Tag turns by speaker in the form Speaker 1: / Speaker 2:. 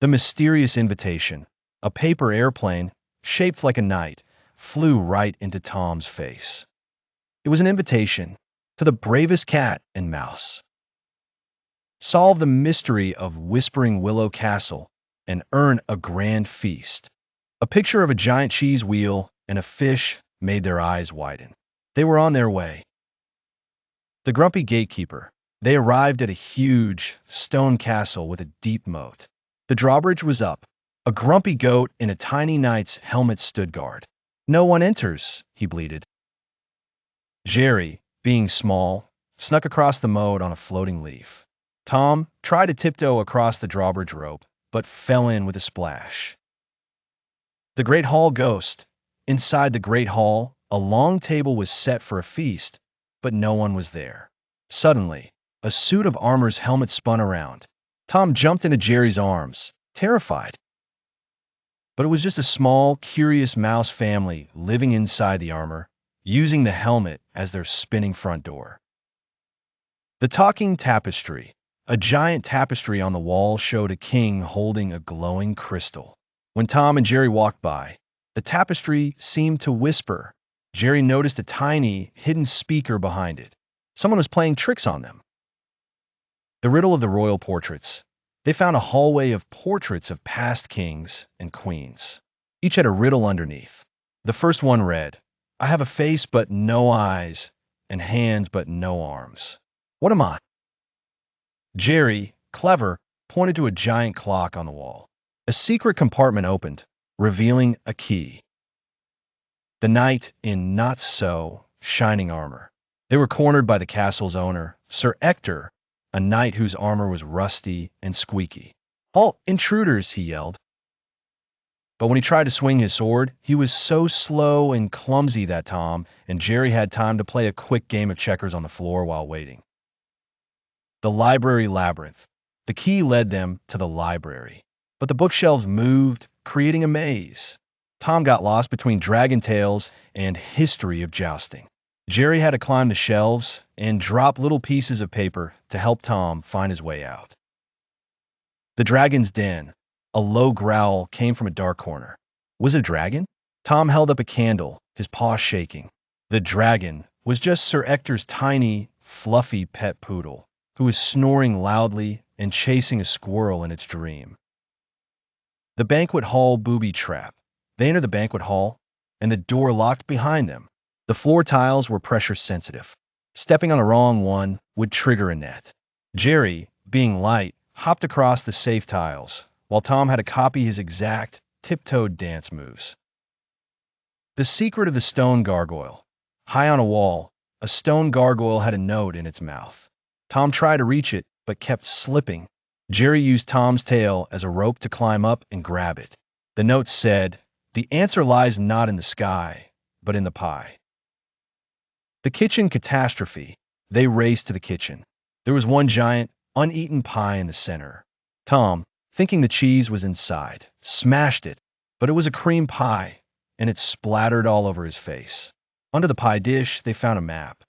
Speaker 1: The mysterious invitation, a paper airplane shaped like a knight, flew right into Tom's face. It was an invitation to the bravest cat and mouse. Solve the mystery of Whispering Willow Castle and earn a grand feast. A picture of a giant cheese wheel and a fish made their eyes widen. They were on their way. The grumpy gatekeeper. They arrived at a huge stone castle with a deep moat. The drawbridge was up. A grumpy goat in a tiny knight's helmet stood guard. "No one enters," he bleated. Jerry, being small, snuck across the moat on a floating leaf. Tom tried to tiptoe across the drawbridge rope, but fell in with a splash. The Great Hall ghost. Inside the Great Hall, a long table was set for a feast, but no one was there. Suddenly, a suit of armor's helmet spun around. Tom jumped into Jerry's arms, terrified. But it was just a small, curious mouse family living inside the armor, using the helmet as their spinning front door. The talking tapestry. A giant tapestry on the wall showed a king holding a glowing crystal. When Tom and Jerry walked by, the tapestry seemed to whisper. Jerry noticed a tiny, hidden speaker behind it. Someone was playing tricks on them. The riddle of the royal portraits. They found a hallway of portraits of past kings and queens. Each had a riddle underneath. The first one read, "I have a face but no eyes, and hands but no arms. What am I?" Jerry, clever, pointed to a giant clock on the wall. A secret compartment opened, revealing a key. The knight in not-so-shining armor. They were cornered by the castle's owner, Sir Ector, a knight whose armor was rusty and squeaky. "Halt, intruders!" he yelled. But when he tried to swing his sword, he was so slow and clumsy that Tom and Jerry had time to play a quick game of checkers on the floor while waiting. The library labyrinth. The key led them to the library, but the bookshelves moved, creating a maze. Tom got lost between dragon tales and history of jousting. Jerry had to climb the shelves and drop little pieces of paper to help Tom find his way out. The dragon's den. A low growl came from a dark corner. Was it a dragon? Tom held up a candle, his paw shaking. The dragon was just Sir Ector's tiny, fluffy pet poodle, who was snoring loudly and chasing a squirrel in its dream. The banquet hall booby trap. They entered the banquet hall, and the door locked behind them. The floor tiles were pressure sensitive. Stepping on the wrong one would trigger a net. Jerry, being light, hopped across the safe tiles, while Tom had to copy his exact tiptoed dance moves. The secret of the stone gargoyle. High on a wall, a stone gargoyle had a note in its mouth. Tom tried to reach it, but kept slipping. Jerry used Tom's tail as a rope to climb up and grab it. The note said, "The answer lies not in the sky, but in the pie." The kitchen catastrophe. They raced to the kitchen. There was one giant, uneaten pie in the center. Tom, thinking the cheese was inside, smashed it, but it was a cream pie, and it splattered all over his face. Under the pie dish, they found a map.